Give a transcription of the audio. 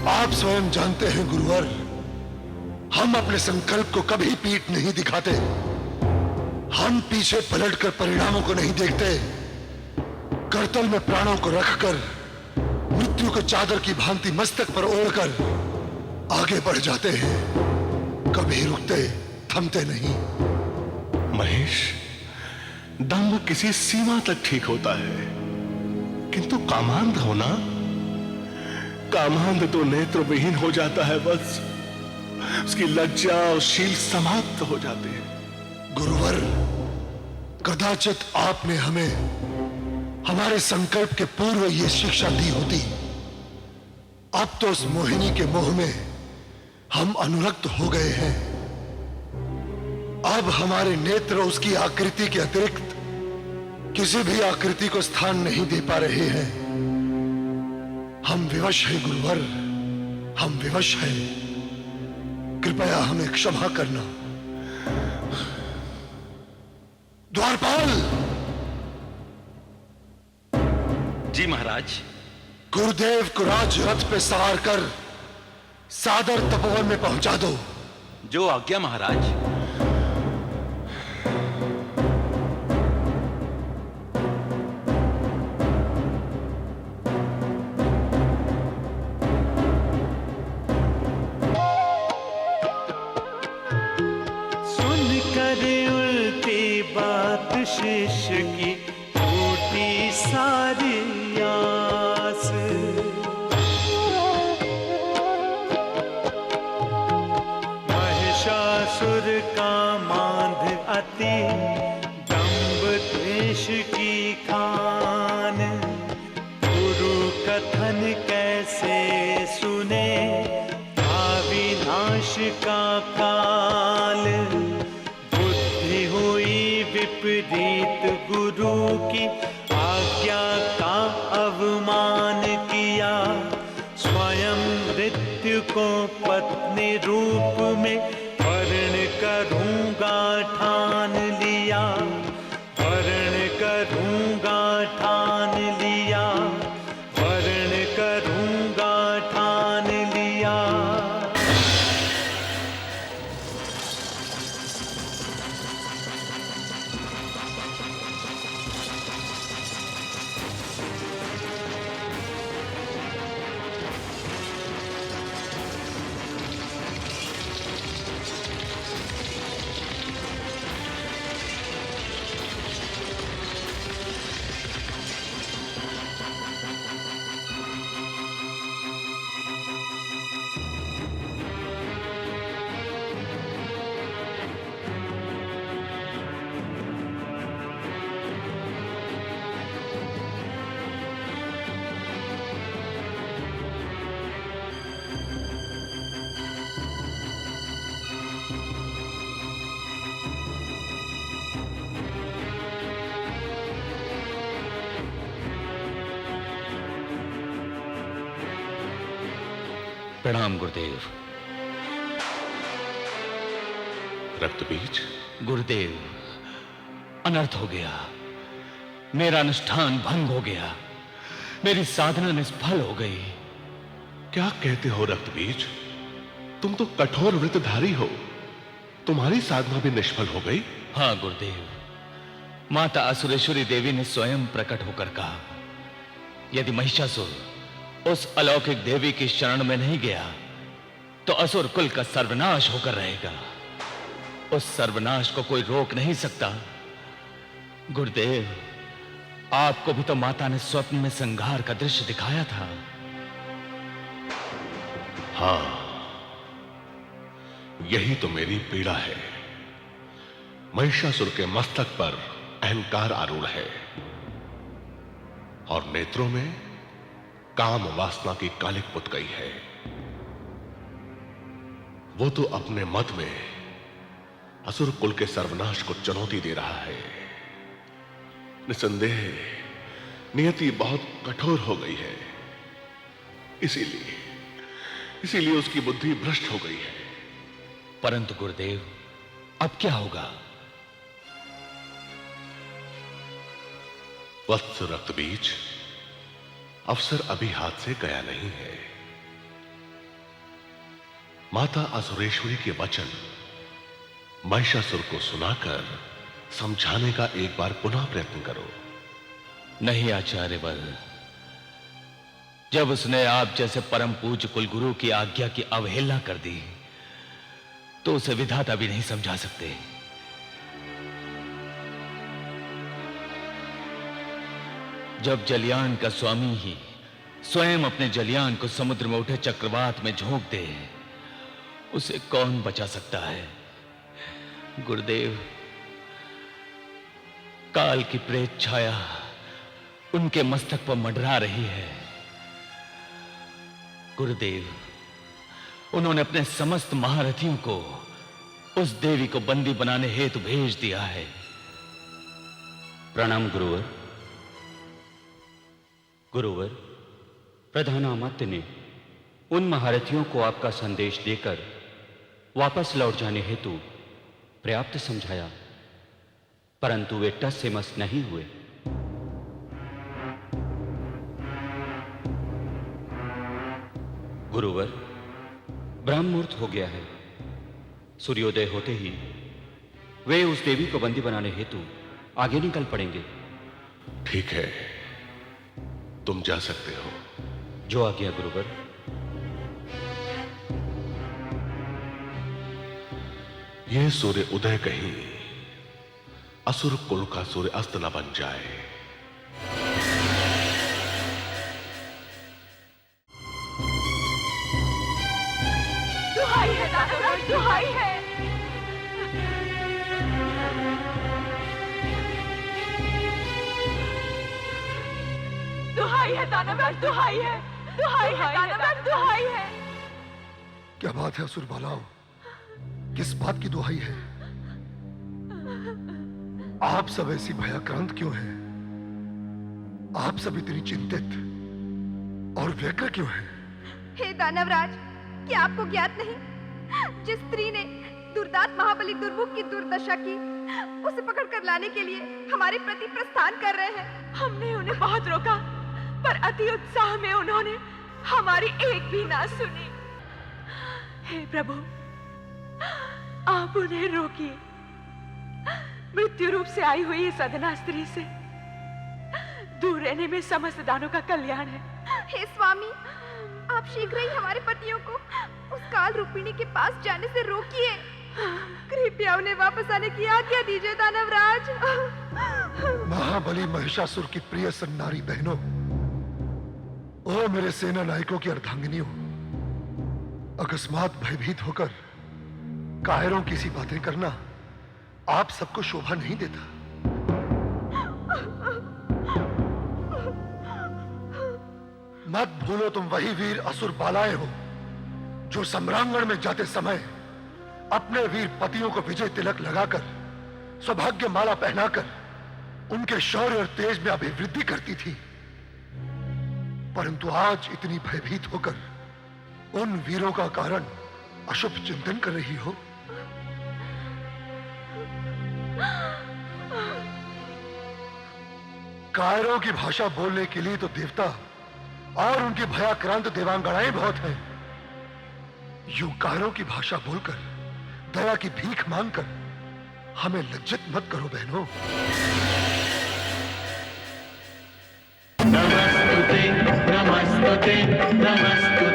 आप स्वयं जानते हैं गुरुवर, हम अपने संकल्प को कभी पीठ नहीं दिखाते। हम पीछे पलटकर परिणामों को नहीं देखते। करतल में प्राणों को रखकर मृत्यु को चादर की भांति मस्तक पर ओढ़कर आगे बढ़ जाते हैं। कभी रुकते थमते नहीं। महेश, दम्भ किसी सीमा तक ठीक होता है, किंतु कामांध होना, कामांध तो नेत्र विहीन हो जाता है। बस उसकी लज्जा और शील समाप्त हो जाते हैं। गुरुवर, कदाचित आपने हमें हमारे संकल्प के पूर्व ये शिक्षा दी होती। अब तो उस मोहिनी के मोह में हम अनुरक्त हो गए हैं। अब हमारे नेत्र उसकी आकृति के अतिरिक्त किसी भी आकृति को स्थान नहीं दे पा रहे हैं। हम विवश हैं गुरुवर, हम विवश हैं। कृपया हमें क्षमा करना। द्वारपाल! जी महाराज। गुरुदेव को राज रथ पे सवार कर सादर तपोवन में पहुंचा दो। जो आज्ञा महाराज। शिष्य की टूटी सारी आस, महिषासुर का मांध अति दंभ द्वेष की खान, गुरु कथन कैसे सुने था विनाश का काल, विपरीत गुरु की आज्ञा का अवमान किया, स्वयं मृत्यु को पत्नी रूप में वर्ण करूंगा ठान लिया, वर्ण करूंगा ठान लिया, वर्ण करूंगा ठान लिया। प्रणाम गुरुदेव। रक्तबीज। गुरुदेव, अनर्थ हो गया। मेरा अनुष्ठान भंग हो गया। मेरी साधना निष्फल हो गई। क्या कहते हो रक्तबीज? तुम तो कठोर व्रतधारी हो, तुम्हारी साधना भी निष्फल हो गई? हाँ गुरुदेव, माता असुरेश्वरी देवी ने स्वयं प्रकट होकर कहा, यदि महिषासुर उस अलौकिक देवी की शरण में नहीं गया तो असुर कुल का सर्वनाश होकर रहेगा। उस सर्वनाश को कोई रोक नहीं सकता। गुरुदेव, आपको भी तो माता ने स्वप्न में संहार का दृश्य दिखाया था। हां, यही तो मेरी पीड़ा है। महिषासुर के मस्तक पर अहंकार आरूढ़ है और नेत्रों में काम वासना की कालिक पुत गई है। वो तो अपने मत में असुर कुल के सर्वनाश को चुनौती दे रहा है। निसंदेह नियति बहुत कठोर हो गई है, इसीलिए उसकी बुद्धि भ्रष्ट हो गई है। परंतु गुरुदेव, अब क्या होगा? वत्स रक्तबीज, अवसर अभी हाथ से गया नहीं है। माता असुरेश्वरी के वचन महिषासुर को सुनाकर समझाने का एक बार पुनः प्रयत्न करो। नहीं आचार्यवर, जब उसने आप जैसे परम पूज्य कुलगुरु की आज्ञा की अवहेलना कर दी तो उसे विधाता भी नहीं समझा सकते। जब जलयान का स्वामी ही स्वयं अपने जलयान को समुद्र में उठे चक्रवात में झोंक दे, उसे कौन बचा सकता है? गुरुदेव, काल की प्रेत छाया उनके मस्तक पर मंडरा रही है। गुरुदेव, उन्होंने अपने समस्त महारथियों को उस देवी को बंदी बनाने हेतु भेज दिया है। प्रणाम गुरुवर। गुरुवर, प्रधानामात्य ने उन महारथियों को आपका संदेश देकर वापस लौट जाने हेतु पर्याप्त समझाया, परंतु वे टस से मस नहीं हुए। गुरुवर, ब्रह्म मुहूर्त हो गया है। सूर्योदय होते ही वे उस देवी को बंदी बनाने हेतु आगे निकल पड़ेंगे। ठीक है, तुम जा सकते हो। जो आज्ञा गुरुवर। यह सूर्य उदय कहीं असुर कुल का सूर्य अस्त न बन जाए। दुहाई है दानवराज, दुहाई है। दुहाई है दानवराज, दुहाई है। दुहाई है दानवराज, दुहाई है। क्या बात है असुर बालाओ, किस बात की दुहाई है? आप सब ऐसी भयाक्रांत क्यों हैं? आप सब इतनी चिंतित और व्यग्र क्यों हैं? हे दानवराज, क्या आपको ज्ञात नहीं, जिस स्त्री ने दुर्दांत महाबली दुर्मुख की दुर्दशा की, उसे पकड़कर लाने के लिए हमारे प्रति प्रस्थान कर रहे हैं। हमने उन्हें बहुत रोका, पर अति उत्साह में उन्होंने हमारी एक भी ना सुनी। हे प्रभु, आप उन्हें रोकिए। मृत्यु रूप से आई हुई इस अधना स्त्री से दूर रहने में समस्त दानों का कल्याण है। हे स्वामी, आप शीघ्र ही हमारे पतियों को उस काल रूपिणी के पास जाने से रोकिए। कृपया उन्हें वापस आने की आज्ञा दीजिए दानवराज। महाबली महिषासुर की प्रिय सन्नारी बहनों, ओ मेरे सेना नायकों की अर्धांगिनियों, अकस्मात भयभीत होकर कायरों की सी बातें करना आप सबको शोभा नहीं देता। मत भूलो तुम वही वीर असुर बालाएं हो जो सम्रांगण में जाते समय अपने वीर पतियों को विजय तिलक लगाकर, सौभाग्य माला पहनाकर उनके शौर्य और तेज में अभिवृद्धि करती थी। परंतु आज इतनी भयभीत होकर उन वीरों का कारण अशुभ चिंतन कर रही हो। कायरों की भाषा बोलने के लिए तो देवता और उनकी भयाक्रांत देवांगनाएं बहुत हैं। यूं कायरों की भाषा बोलकर, दया की भीख मांगकर हमें लज्जित मत करो बहनों। नमस्तुते नमस्तुते नमस्तुते